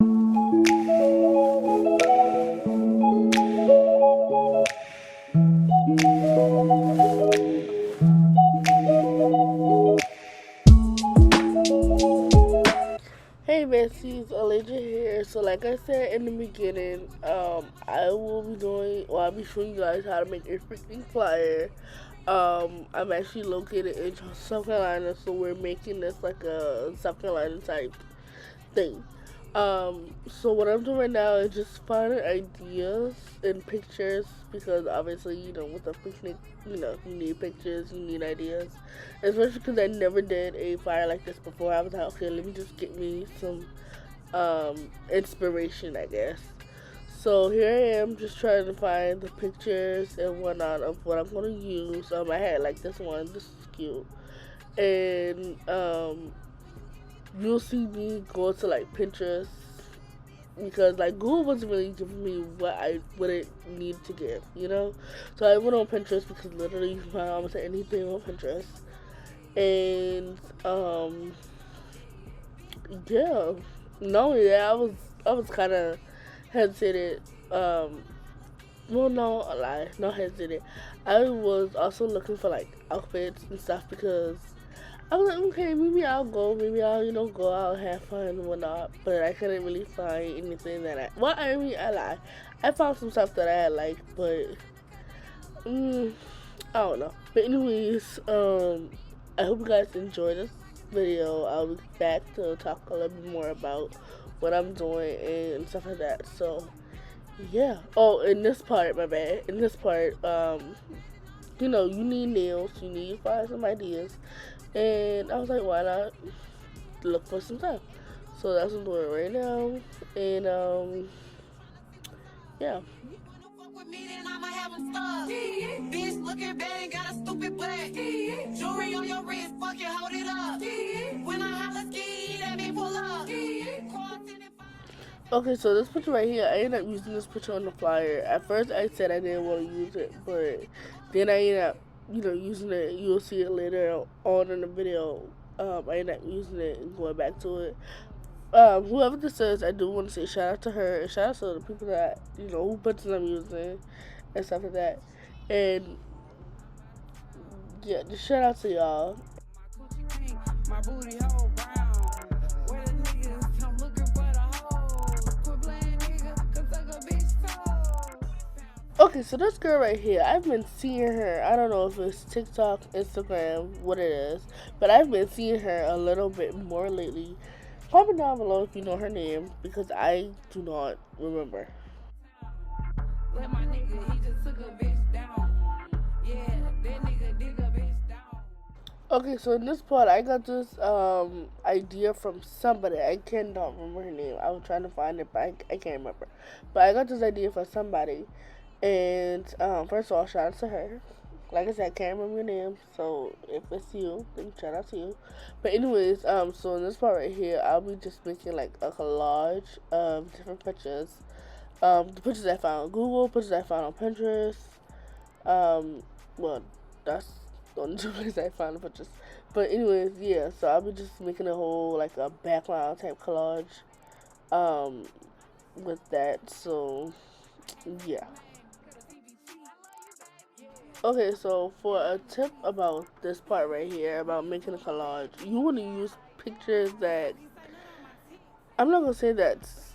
Hey Besties, Alasia here. So like I said in the beginning, I will be doing, well, I'll be showing you guys how to make a freaking flyer. I'm actually located in South Carolina, so we're making this like a South Carolina type thing. So what I'm doing right now is just finding ideas and pictures because obviously, with a picnic, you need pictures, you need ideas. Especially because I never did a flyer like this before. I was like, okay, let me just get me some inspiration, I guess. So here I am just trying to find the pictures and whatnot of what I'm going to use. I had like this one, this is cute. And you'll see me go to like Pinterest because like Google wasn't really giving me what it needed to give. So I went on Pinterest because literally you can find almost anything on Pinterest. And yeah, not only that, I was kind of hesitated. Well, no, a lie, not hesitated. I was also looking for like outfits and stuff because I was like, okay, maybe I'll go, maybe I'll, go out, have fun and whatnot. But I couldn't really find anything I lie. I found some stuff that I liked, but I don't know. But anyways, I hope you guys enjoy this video. I'll be back to talk a little bit more about what I'm doing and stuff like that. So yeah. Oh, in this part, my bad. In this part, you need nails. You need to find some ideas. And I was like, why not look for some stuff? So that's what I'm doing right now. And yeah. Bitch looking bad and got a stupid black jewelry on your wrist, fucking hold it up. When I holla ski, let me pull up. Okay, so this picture right here, I ended up using this picture on the flyer. At first, I said I didn't want to use it, but then I ended up, using it. You'll see it later on in the video. I ended up using it and going back to it. Whoever this is, I do want to say shout out to her and shout out to the people that, who pictures I'm using and stuff like that. And yeah, just shout out to y'all. My booty hole brown. Where the niggas come looking for the hoes. Quit playing nigga, cause I got bitch toes. Okay, so this girl right here, I've been seeing her. I don't know if it's TikTok, Instagram, what it is, but I've been seeing her a little bit more lately. Comment down below if you know her name because I do not remember. Let my nigga, he just took a bitch down. Yeah, that nigga dig a bitch down. Okay, so in this part, I got this idea from somebody. I cannot remember her name. I was trying to find it, but I can't remember. But I got this idea from somebody. And first of all, shout out to her. Like I said, I can't remember your name, so if it's you, then shout out to you. But anyways, so in this part right here, I'll be just making like a collage of different pictures. The pictures I found on Google, pictures I found on Pinterest. Well, that's the only two places I found the pictures. But anyways, yeah, so I'll be just making a whole, like, a background type collage, with that, so, yeah. Okay, so for a tip about this part right here, about making a collage, you want to use pictures that, I'm not going to say that's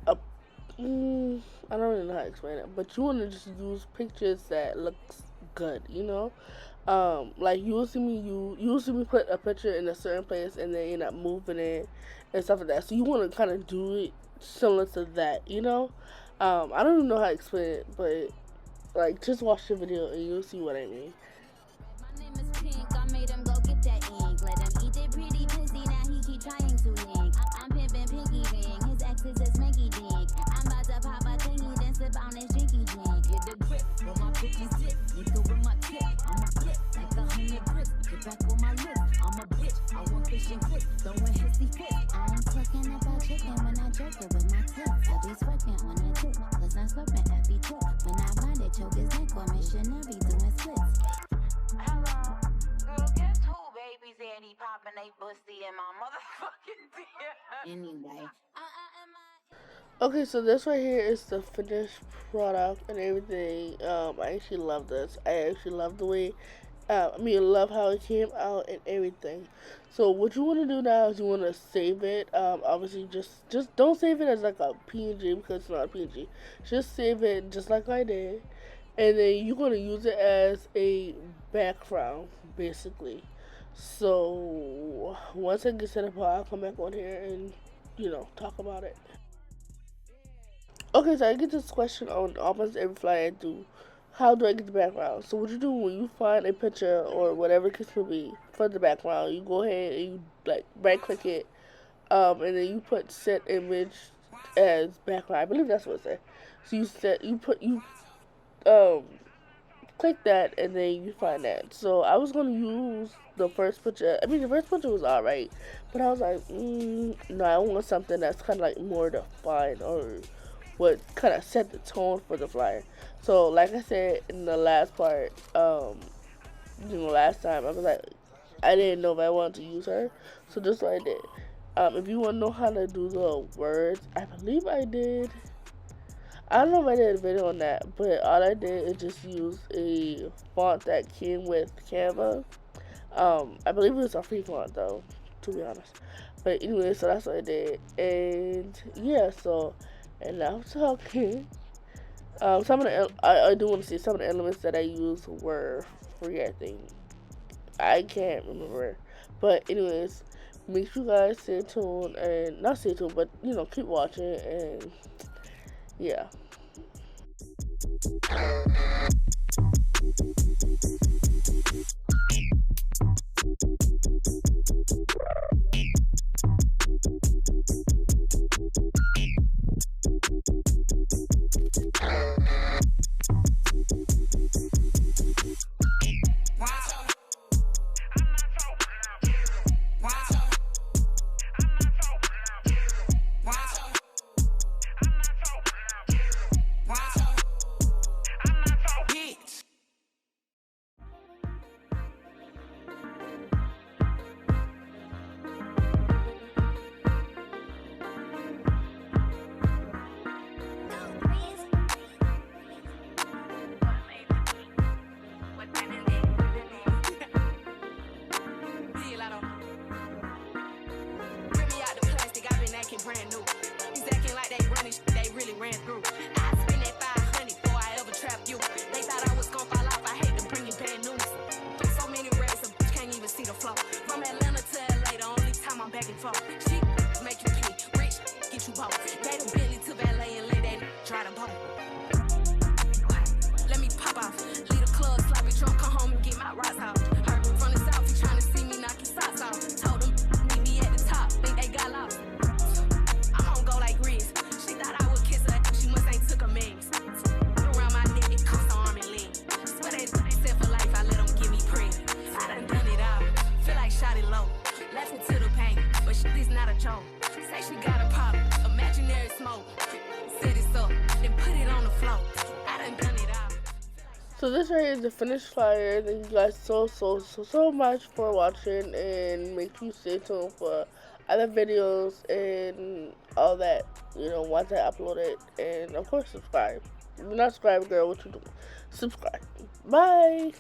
I don't really know how to explain it, but you want to just use pictures that looks good, like you'll see me put a picture in a certain place and then end up moving it and stuff like that. So you want to kind of do it similar to that, I don't even know how to explain it, but like just watch the video and you'll see what I mean. My name is Pink, I made him go get that ink. Let him eat it pretty pussy, now he keep trying to link. I'm pimping Pinky Ring, his ex is a smanky dink. I'm about to pop a thingy, then sip on this drinky drink. Get the grip, with my cookie tip, nigga with my tip. I'm a flip, like 100 grip, get back on my lip. I'm a bitch, I want fish and grits, throwing hissy fits. I ain't talking about chicken when I jerk it with my tip. I be twerking on it too, cause I'm slurping every trip. When I ride it, choke his neck or missionary doing splits. Hello, girl, guess who baby said he popping they pussy in my motherfucking DM? Anyway, Okay, so this right here is the finished product and everything. I actually love this. I actually love the way, love how it came out and everything. So what you want to do now is you want to save it. Obviously, just don't save it as like a PNG because it's not a PNG. Just save it just like I did, and then you're gonna use it as a background, basically. So once I get set up, I'll come back on here and talk about it. Okay, so I get this question on almost every flyer I do. How do I get the background? So what you do when you find a picture or whatever case may be for the background, you go ahead and you like right click it, and then you put set image as background. I believe that's what it said. So you um click that and then you find that. So I was gonna use the first picture. I mean the first picture was alright, but I was like, no, I want something that's kind of like more defined or what kind of set the tone for the flyer. So like I said in the last part, last time I was like, I didn't know if I wanted to use her, so just what I did. If you want to know how to do the words, I believe I did. I don't know if I did a video on that, but all I did is just use a font that came with Canva. I believe it was a free font though, to be honest. But anyway, so that's what I did, and yeah, so and now I'm talking. Some of the I do want to see some of the elements that I used were free. I think I can't remember, but anyways, make sure you guys stay tuned and not stay tuned, but keep watching and yeah. Brand new. He's acting like they running shit they really ran through. I spent that 500 before I ever trapped you. They thought I was gonna fall off, I hate to bring you bad news. So many rats, a bitch can't even see the flow. From Atlanta to LA, the only time I'm back and forth. She make you pay, rich, get you both. Gave a Bentley to valet and let that try to boat. Let me pop off, leave the club, sloppy drunk, come home and get my rocks off. Heard from the south, he trying to see me knock his socks off. Told him, meet me at the top, think they got lost. So this right here is the finished flyer. Thank you guys so much for watching, and make sure you stay tuned for other videos and all that, once I upload it. And of course subscribe. If you're not subscribed, girl, what you doing? Subscribe. Bye.